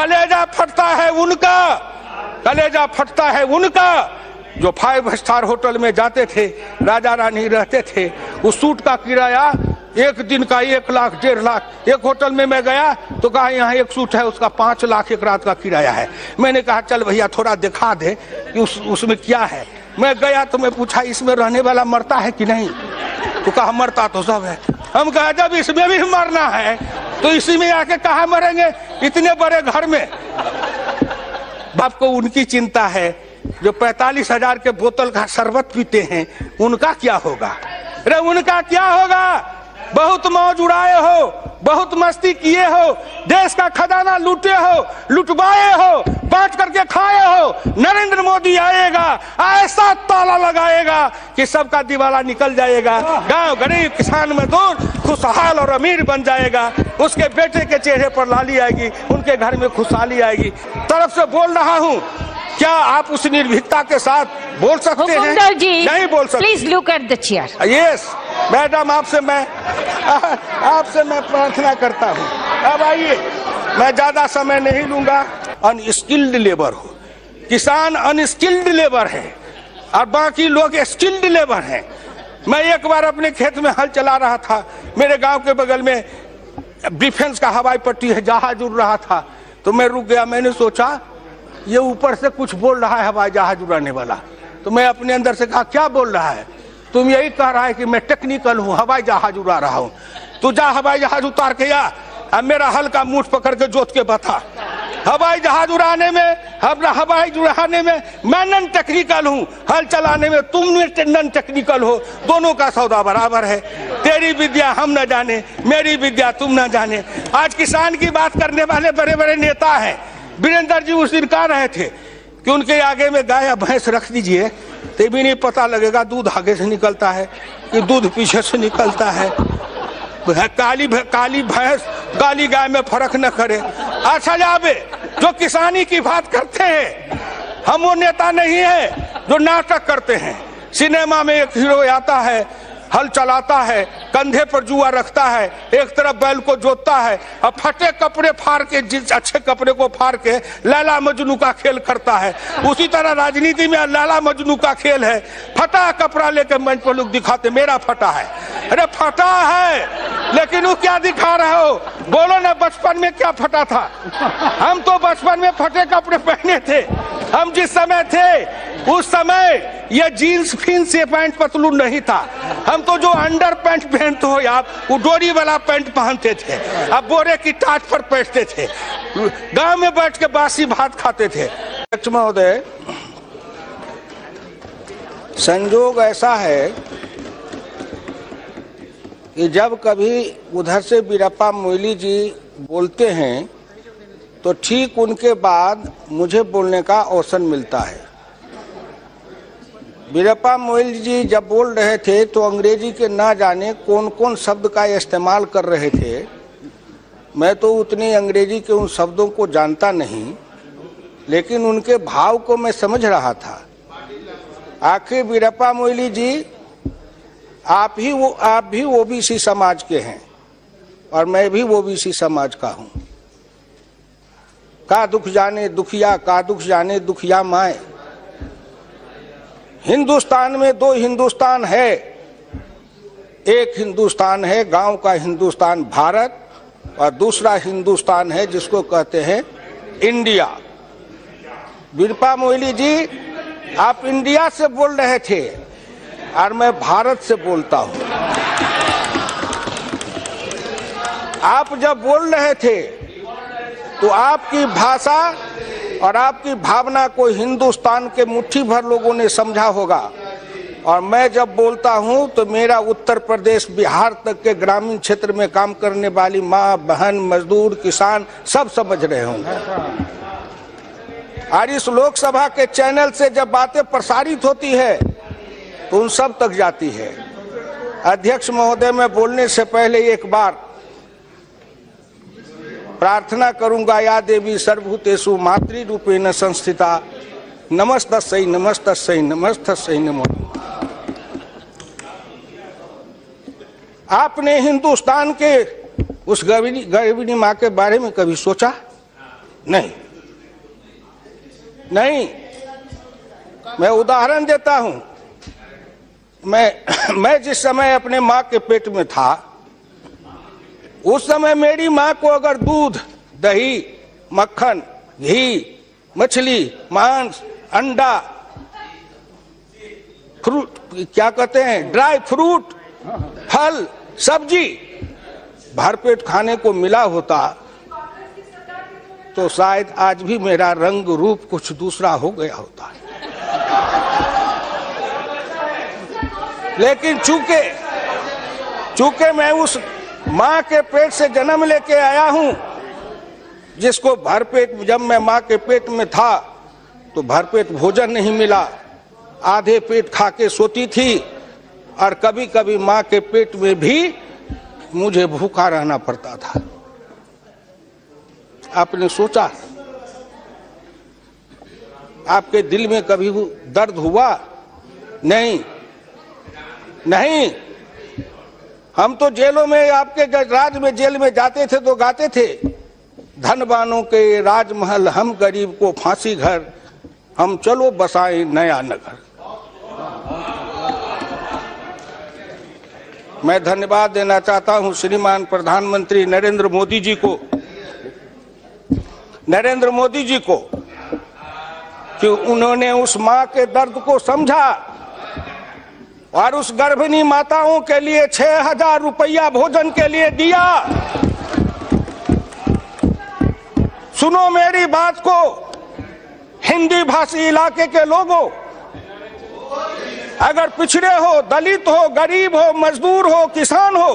कलेजा फटता है उनका, कलेजा फटता है उनका जो 5 स्टार होटल में जाते थे, राजा रानी रहते थे। उस सूट का किराया एक दिन का 1 लाख 1.5 लाख। एक होटल में मैं गया तो कहा यहाँ एक सूट है, उसका 5 लाख एक रात का किराया है। मैंने कहा चल भैया थोड़ा दिखा दे कि उसमें क्या है। मैं गया तो मैं पूछा इसमें रहने वाला मरता है कि नहीं, तो कहा मरता तो सब है। हम कहा जब इसमें भी मरना है तो इसी में आके कहा मरेंगे इतने बड़े घर में। बाप को उनकी चिंता है जो 45,000 के बोतल का शरबत पीते हैं, उनका क्या होगा? अरे उनका क्या होगा? बहुत मौज उड़ाए हो, बहुत मस्ती किए हो, देश का खजाना लूटे हो, लुटवाए हो, बांट करके खाए हो। नरेंद्र मोदी आएगा, ऐसा ताला लगाएगा कि सबका दिवाला निकल जाएगा। गांव गरीब किसान मजदूर खुशहाल और अमीर बन जाएगा। उसके बेटे के चेहरे पर लाली आएगी, उनके घर में खुशहाली आएगी। तरफ से बोल रहा हूँ, क्या आप उस निर्भीकता के साथ बोल सकते हैं? नहीं बोल सकते। Please look at the chair. Yes madam, आपसे मैं प्रार्थना करता हूँ। अब आइए, मैं ज्यादा समय नहीं लूंगा। अनस्किल्ड लेबर हो, किसान अनस्किल्ड लेबर है और बाकी लोग स्किल्ड लेबर हैं। मैं एक बार अपने खेत में हल चला रहा था, मेरे गांव के बगल में डिफेंस का हवाई पट्टी है, जहाज उड़ रहा था, तो मैं रुक गया। मैंने सोचा ये ऊपर से कुछ बोल रहा है हवाई जहाज उड़ाने वाला, तो मैं अपने अंदर से कहा क्या बोल रहा है? तुम यही कह रहा है कि मैं टेक्निकल हूँ, हवाई जहाज उड़ा रहा हूँ। तू जा हवाई जहाज उतार के आ, अब मेरा हल का मूठ पकड़ के जोत के बता। हवाई जहाज उड़ाने में, हवाई उड़ाने में मैं नॉन टेक्निकल हूँ, हल चलाने में तुम नॉन टेक्निकल हो। दोनों का सौदा बराबर है। तेरी विद्या हम न जाने, मेरी विद्या तुम न जाने। आज किसान की बात करने वाले बड़े बड़े नेता हैं। वीरेंद्र जी उस दिन कह रहे थे कि उनके आगे में गाय या भैंस रख दीजिए तो भी नहीं पता लगेगा दूध आगे से निकलता है कि दूध पीछे से निकलता है। काली भैंस काली गाय में फर्क न करे। अच्छा जाबे जो किसानी की बात करते हैं, हम वो नेता नहीं है जो नाटक करते हैं। सिनेमा में एक हीरो आता है, हल चलाता है, कंधे पर जुआ रखता है, एक तरफ बैल को जोतता है और फटे कपड़े फाड़ के, जिस अच्छे कपड़े को फाड़ के लैला मजनू का खेल करता है। उसी तरह राजनीति में लैला मजनू का खेल है। फटा कपड़ा लेके मंच पर लोग दिखाते मेरा फटा है। अरे फटा है, लेकिन वो क्या दिखा रहे हो? बोलो ना, बचपन में क्या फटा था? हम तो बचपन में फटे कपड़े पहने थे। हम जिस समय थे उस समय ये जीन्स फिन्स से पैंट पतलून नहीं था। हम तो जो अंडर पैंट पहनते हो आप, वो डोरी वाला पैंट पहनते थे, अब बोरे की टाट पर बैठते थे, गांव में बैठ के बासी भात खाते थे। अध्यक्ष महोदय, संजोग ऐसा है कि जब कभी उधर से वीरप्पा मोइली जी बोलते हैं तो ठीक उनके बाद मुझे बोलने का अवसर मिलता है। वीरप्पा मोइली जी जब बोल रहे थे तो अंग्रेजी के ना जाने कौन कौन शब्द का इस्तेमाल कर रहे थे। मैं तो उतनी अंग्रेजी के उन शब्दों को जानता नहीं, लेकिन उनके भाव को मैं समझ रहा था। आखिर वीरप्पा मोइली जी, आप भी ओबीसी समाज के हैं और मैं भी ओबीसी समाज का हूँ। का दुख जाने दुखिया, का दुख जाने दुखिया माए। हिंदुस्तान में 2 हिंदुस्तान है। एक हिंदुस्तान है गांव का हिंदुस्तान भारत, और दूसरा हिंदुस्तान है जिसको कहते हैं इंडिया। वीरप्पा मोइली जी, आप इंडिया से बोल रहे थे और मैं भारत से बोलता हूं। आप जब बोल रहे थे तो आपकी भाषा और आपकी भावना को हिंदुस्तान के मुट्ठी भर लोगों ने समझा होगा, और मैं जब बोलता हूं तो मेरा उत्तर प्रदेश बिहार तक के ग्रामीण क्षेत्र में काम करने वाली माँ बहन मजदूर किसान सब समझ रहे होंगे। और इस लोकसभा के चैनल से जब बातें प्रसारित होती है तो उन सब तक जाती है। अध्यक्ष महोदय, मैं बोलने से पहले एक बार प्रार्थना करूंगा, या देवी सर्वभूतेषु मातृरूपेण संस्थिता, नमस्तस्यै नमस्तस्यै नमस्तस्यै नमो। आपने हिंदुस्तान के उस गर्भिणी माँ के बारे में कभी सोचा? नहीं नहीं, मैं उदाहरण देता हूं। मैं जिस समय अपने मां के पेट में था, उस समय मेरी मां को अगर दूध, दही, मक्खन, घी, मछली, मांस, अंडा, फ्रूट, क्या कहते हैं, ड्राई फ्रूट, फल, सब्जी भरपेट खाने को मिला होता तो शायद आज भी मेरा रंग रूप कुछ दूसरा हो गया होता। लेकिन चूंकि मैं उस मां के पेट से जन्म लेके आया हूं, जिसको भरपेट, जब मैं मां के पेट में था तो भरपेट भोजन नहीं मिला, आधे पेट खा के सोती थी, और कभी कभी मां के पेट में भी मुझे भूखा रहना पड़ता था। आपने सोचा, आपके दिल में कभी दर्द हुआ? नहीं नहीं। हम तो जेलों में, आपके राज में, जेल में जाते थे तो गाते थे, धनवानों के राजमहल हम गरीब को फांसी घर, हम चलो बसाएं नया नगर। मैं धन्यवाद देना चाहता हूं श्रीमान प्रधानमंत्री नरेंद्र मोदी जी को कि उन्होंने उस मां के दर्द को समझा और उस गर्भिणी माताओं के लिए 6,000 रुपया भोजन के लिए दिया। सुनो मेरी बात को, हिंदी भाषी इलाके के लोगों, अगर पिछड़े हो, दलित हो, गरीब हो, मजदूर हो, किसान हो,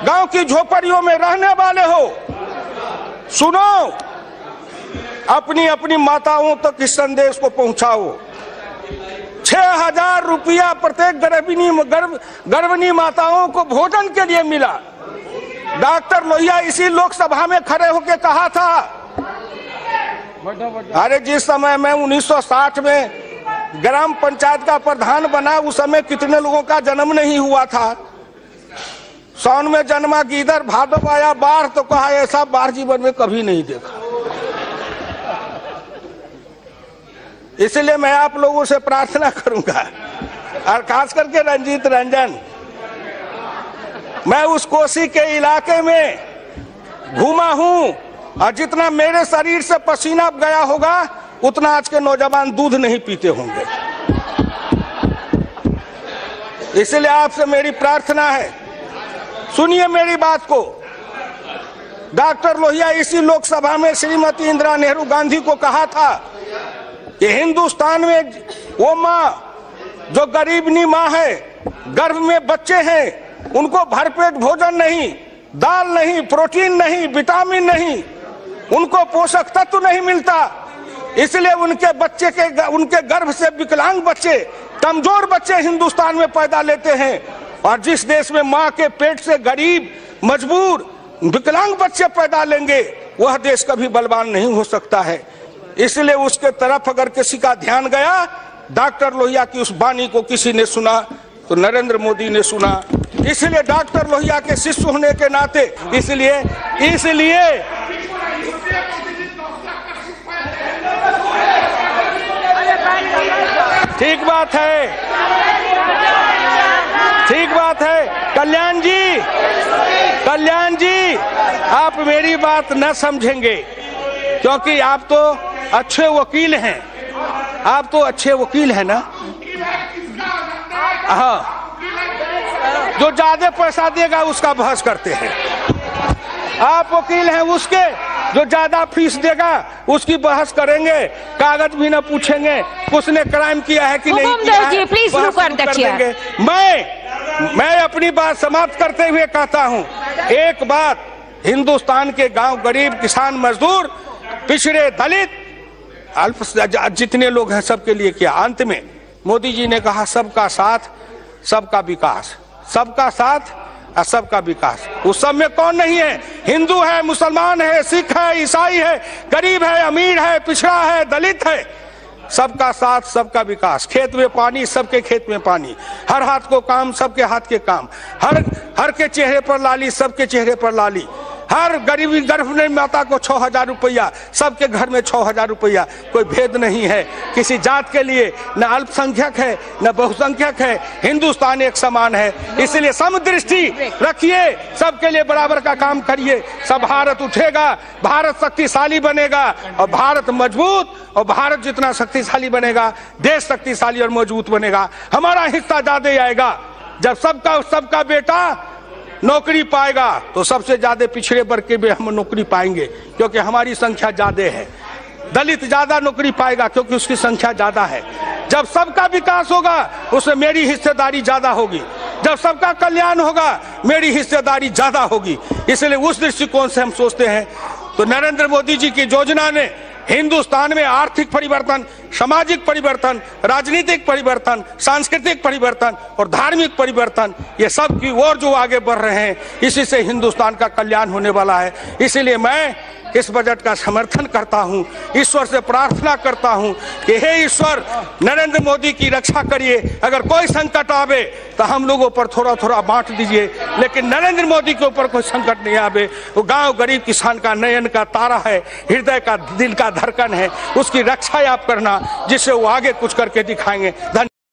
गांव की झोपड़ियों में रहने वाले हो, सुनो, अपनी अपनी माताओं तक इस संदेश को पहुंचाओ। 6,000 रुपया प्रत्येक गर्भिणी माताओं को भोजन के लिए मिला। डॉक्टर लोहिया इसी लोकसभा में खड़े होकर कहा था, अरे जिस समय मैं 1960 में ग्राम पंचायत का प्रधान बना, उस समय कितने लोगों का जन्म नहीं हुआ था। सावन में जन्मा गीदड़, भादव आया बाढ़, तो कहा ऐसा बाढ़ जीवन में कभी नहीं देखा। इसलिए मैं आप लोगों से प्रार्थना करूंगा, और खास करके रंजीत रंजन, मैं उस कोसी के इलाके में घूमा हूं, और जितना मेरे शरीर से पसीना गया होगा उतना आज के नौजवान दूध नहीं पीते होंगे। इसलिए आपसे मेरी प्रार्थना है, सुनिए मेरी बात को। डॉक्टर लोहिया इसी लोकसभा में श्रीमती इंदिरा नेहरू गांधी को कहा था कि हिंदुस्तान में वो माँ जो गरीबनी माँ है, गर्भ में बच्चे हैं, उनको भरपेट भोजन नहीं, दाल नहीं, प्रोटीन नहीं, विटामिन नहीं, उनको पोषक तत्व नहीं मिलता, इसलिए उनके गर्भ से विकलांग बच्चे, कमजोर बच्चे हिंदुस्तान में पैदा लेते हैं। और जिस देश में माँ के पेट से गरीब, मजबूर, विकलांग बच्चे पैदा लेंगे, वह देश कभी बलवान नहीं हो सकता है। इसलिए उसके तरफ अगर किसी का ध्यान गया, डॉक्टर लोहिया की उस वाणी को किसी ने सुना तो नरेंद्र मोदी ने सुना। इसलिए डॉक्टर लोहिया के शिष्य होने के नाते, इसलिए ठीक बात है, ठीक बात है। कल्याण जी, आप मेरी बात न समझेंगे, क्योंकि आप तो अच्छे वकील हैं, आप तो अच्छे वकील हैं ना। हाँ, जो ज्यादा पैसा देगा उसका बहस करते हैं। आप वकील हैं उसके, जो ज्यादा फीस देगा उसकी बहस करेंगे, कागज भी न पूछेंगे उसने क्राइम किया है कि नहीं किया है, बहस कर देंगे। मैं अपनी बात समाप्त करते हुए कहता हूं, एक बात हिंदुस्तान के गांव, गरीब, किसान, मजदूर, पिछड़े, दलित, अल्प जितने लोग हैं सबके लिए किया। अंत में मोदी जी ने कहा सबका साथ सबका विकास, सबका साथ और सबका विकास। उस सब में कौन नहीं है? हिंदू है, मुसलमान है, सिख है, ईसाई है, गरीब है, अमीर है, पिछड़ा है, दलित है, सबका साथ सबका विकास। खेत में पानी, सबके खेत में पानी, हर हाथ को काम, सबके हाथ के काम, हर के चेहरे पर लाली, सबके चेहरे पर लाली। हर गरीबी गर्भवती माता को 6,000 रुपया, सबके घर में 6,000 रुपया। कोई भेद नहीं है किसी जात के लिए, न अल्पसंख्यक है न बहुसंख्यक है, हिंदुस्तान एक समान है। इसलिए समदृष्टि रखिए, सबके लिए बराबर का काम करिए, सब भारत उठेगा, भारत शक्तिशाली बनेगा और भारत मजबूत, और भारत जितना शक्तिशाली बनेगा देश शक्तिशाली और मजबूत बनेगा। हमारा हिस्सा ज्यादा आएगा। जब सबका बेटा नौकरी पाएगा तो सबसे ज्यादा पिछड़े वर्ग के भी हम नौकरी पाएंगे, क्योंकि हमारी संख्या ज्यादा है। दलित ज्यादा नौकरी पाएगा क्योंकि उसकी संख्या ज्यादा है। जब सबका विकास होगा उसमें मेरी हिस्सेदारी ज्यादा होगी, जब सबका कल्याण होगा मेरी हिस्सेदारी ज्यादा होगी। इसलिए उस दृष्टिकोण से हम सोचते हैं। तो नरेंद्र मोदी जी की योजना ने हिंदुस्तान में आर्थिक परिवर्तन, सामाजिक परिवर्तन, राजनीतिक परिवर्तन, सांस्कृतिक परिवर्तन और धार्मिक परिवर्तन, ये सब की ओर जो आगे बढ़ रहे हैं, इसी से हिंदुस्तान का कल्याण होने वाला है। इसीलिए मैं इस बजट का समर्थन करता हूं, ईश्वर से प्रार्थना करता हूं कि हे ईश्वर नरेंद्र मोदी की रक्षा करिए। अगर कोई संकट आवे तो हम लोगों पर थोड़ा थोड़ा बांट दीजिए, लेकिन नरेंद्र मोदी के ऊपर कोई संकट नहीं आवे। वो गांव गरीब किसान का नयन का तारा है, हृदय का दिल का धड़कन है, उसकी रक्षा आप करना, जिससे वो आगे कुछ करके दिखाएंगे। धन्यवाद।